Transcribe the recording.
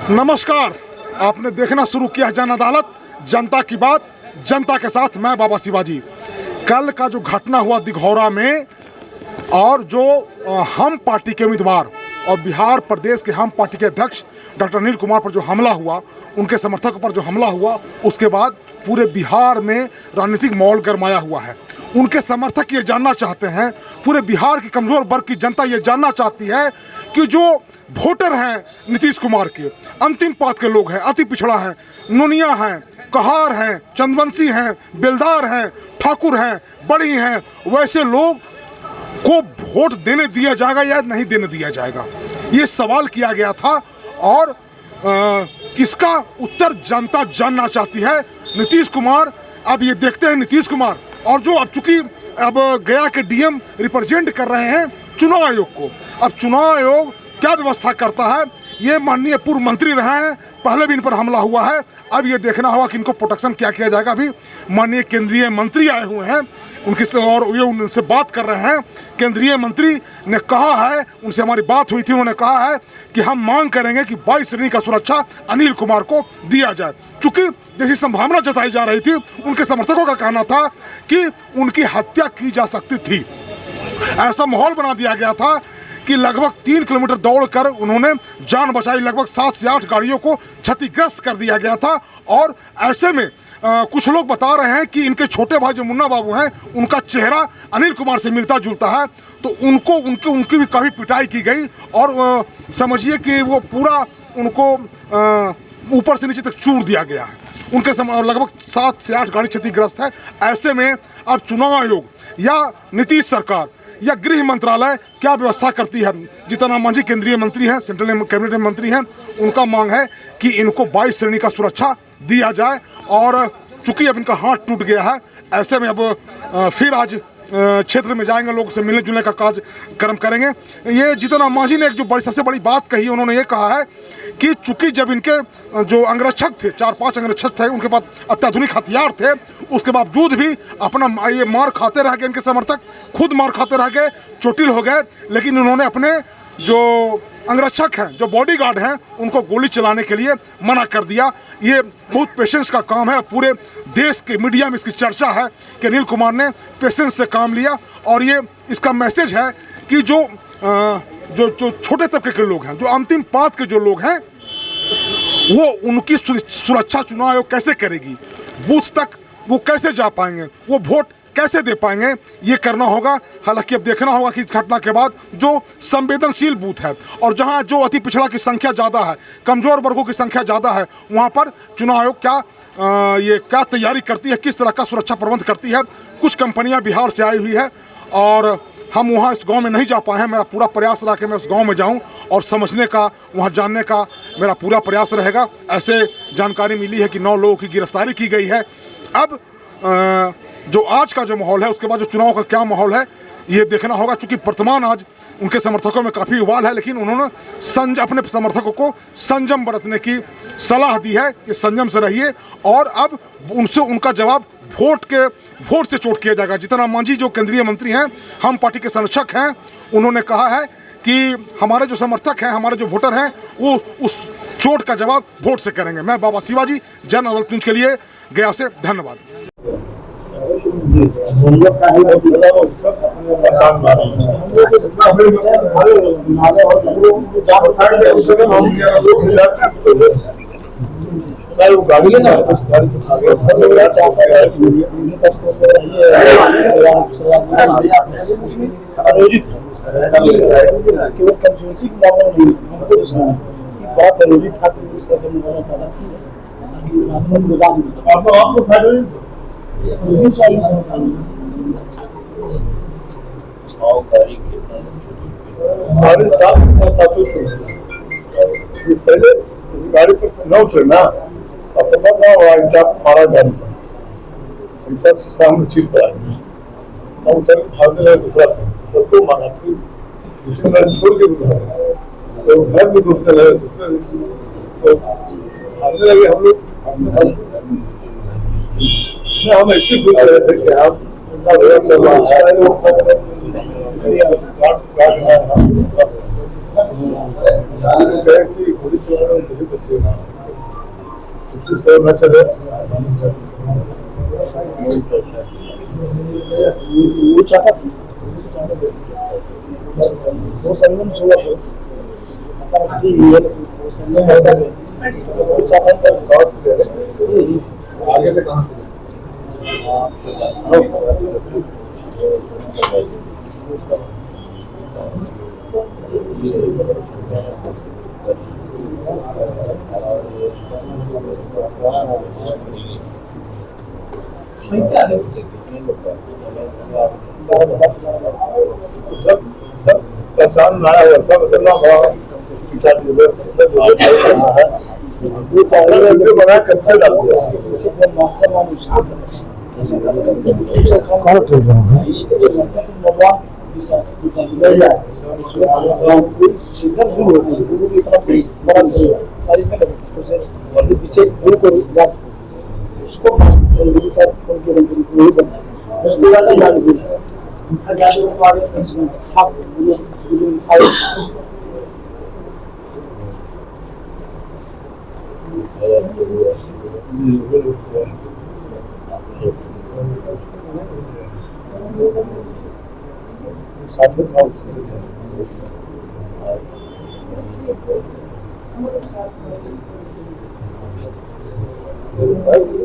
नमस्कार, आपने देखना शुरू किया जन अदालत, जनता की बात, जनता के साथ। मैं बाबा शिवाजी। कल का जो घटना हुआ दिघौरा में और जो हम पार्टी के उम्मीदवार और बिहार प्रदेश के हम पार्टी के अध्यक्ष डॉक्टर अनिल कुमार पर जो हमला हुआ, उनके समर्थकों पर जो हमला हुआ, उसके बाद पूरे बिहार में राजनीतिक माहौल गरमाया हुआ है। उनके समर्थक ये जानना चाहते हैं, पूरे बिहार की कमज़ोर वर्ग की जनता ये जानना चाहती है कि जो वोटर हैं नीतीश कुमार के, अंतिम पात के लोग हैं, अति पिछड़ा हैं, नोनिया हैं, कहार हैं, चंदवंशी हैं, बेलदार हैं, ठाकुर हैं, बड़ी हैं, वैसे लोग को वोट देने दिया जाएगा या नहीं देने दिया जाएगा, ये सवाल किया गया था। और इसका उत्तर जनता जानना चाहती है। नीतीश कुमार, अब ये देखते हैं नीतीश कुमार और जो अब चूंकि अब गया के डीएम रिप्रेजेंट कर रहे हैं चुनाव आयोग को, अब चुनाव आयोग क्या व्यवस्था करता है, ये माननीय पूर्व मंत्री रहे हैं, पहले भी इन पर हमला हुआ है। अब ये देखना होगा कि इनको प्रोटेक्शन क्या किया जाएगा। अभी माननीय केंद्रीय मंत्री आए हुए हैं उनकी से, और ये उनसे बात कर रहे हैं। केंद्रीय मंत्री ने कहा है, उनसे हमारी बात हुई थी, उन्होंने कहा है कि हम मांग करेंगे कि 22 श्रेणी का सुरक्षा अनिल कुमार को दिया जाए। चूंकि जैसी संभावना जताई जा रही थी, उनके समर्थकों का कहना था कि उनकी हत्या की जा सकती थी। ऐसा माहौल बना दिया गया था कि लगभग 3 किलोमीटर दौड़कर उन्होंने जान बचाई। लगभग 7 से 8 गाड़ियों को क्षतिग्रस्त कर दिया गया था। और ऐसे में कुछ लोग बता रहे हैं कि इनके छोटे भाई जो मुन्ना बाबू हैं, उनका चेहरा अनिल कुमार से मिलता जुलता है, तो उनकी भी काफ़ी पिटाई की गई। और समझिए कि वो पूरा उनको ऊपर से नीचे तक चूर दिया गया है। उनके लगभग 7 से 8 गाड़ी क्षतिग्रस्त है। ऐसे में अब चुनाव आयोग या नीतीश सरकार या गृह मंत्रालय क्या व्यवस्था करती है। जीतन राम मांझी केंद्रीय मंत्री हैं, सेंट्रल कैबिनेट मंत्री हैं, उनका मांग है कि इनको 22 श्रेणी का सुरक्षा दिया जाए। और चूंकि अब इनका हाथ टूट गया है, ऐसे में अब फिर आज क्षेत्र में जाएंगे, लोगों से मिलने जुलने का कार्यक्रम करेंगे। ये जीतन राम मांझी ने एक जो सबसे बड़ी बात कही, उन्होंने ये कहा है कि चूंकि जब इनके जो अंगरक्षक थे, 4-5 अंगरक्षक थे, उनके पास अत्याधुनिक हथियार थे, उसके बावजूद भी अपना ये मार खाते रह गए। इनके समर्थक खुद मार खाते रह गए, चोटिल हो गए। लेकिन उन्होंने अपने जो अंगरक्षक हैं, जो बॉडीगार्ड हैं, उनको गोली चलाने के लिए मना कर दिया। ये बहुत पेशेंस का काम है। पूरे देश के मीडिया में इसकी चर्चा है कि अनिल कुमार ने पेशेंस से काम लिया। और ये इसका मैसेज है कि जो छोटे तबके के लोग हैं, जो अंतिम पात के जो लोग हैं, वो उनकी सुरक्षा चुनाव आयोग कैसे करेगी, बूथ तक वो कैसे जा पाएंगे, वो वोट कैसे दे पाएंगे, ये करना होगा। हालांकि अब देखना होगा कि इस घटना के बाद जो संवेदनशील बूथ है और जहां जो अति पिछड़ा की संख्या ज़्यादा है, कमज़ोर वर्गों की संख्या ज़्यादा है, वहां पर चुनाव आयोग क्या तैयारी करती है, किस तरह का सुरक्षा प्रबंध करती है। कुछ कंपनियां बिहार से आई हुई है और हम वहाँ इस गांव में नहीं जा पाए हैं। मेरा पूरा प्रयास रहा कि मैं उस गांव में जाऊं और समझने का, वहाँ जानने का मेरा पूरा प्रयास रहेगा। ऐसे जानकारी मिली है कि 9 लोगों की गिरफ्तारी की गई है। अब जो आज का जो माहौल है, उसके बाद जो चुनाव का क्या माहौल है, ये देखना होगा। चूँकि वर्तमान आज उनके समर्थकों में काफ़ी उबाल है, लेकिन उन्होंने अपने समर्थकों को संयम बरतने की सलाह दी है कि संयम से रहिए। और अब उनसे उनका जवाब वोट से चोट किया जाएगा। जीतन राम मांझी जो केंद्रीय मंत्री हैं, हम पार्टी के संरक्षक हैं, उन्होंने कहा है कि हमारे जो समर्थक हैं, हमारे जो वोटर हैं, वो उस चोट का जवाब वोट से करेंगे। मैं बाबा शिवाजी, जन अदालत न्यूज़ के लिए गया से। धन्यवाद। गाड़ी है ना, गाड़ी से भागे केवल कंस्टिट्यूंसी की मामला नहीं, हमको जो सुना बहुत जरूरी था कि इस तरह के मुद्दों पर आपको हमारे साथ पहले गाड़ी पर न उतरे ना, अपना मारा गाड़ी पर संचार से सामने सीट पर आए, उतर भागने लगे, दूसरा सबको मारा, फिर दूसरी गाड़ी छोड़ के तो घर में घुसने लगे, तो भागने लगे हम लोग। हम ऐसे घुस रहे थे कि हम गोली चला कोशिश करना चले वो संगम सुबह आगे से कहाँ से सब पहचान लाया है सब इतना बड़ा बना कच्चे डाल दिया पीछे उसको साथ था उससे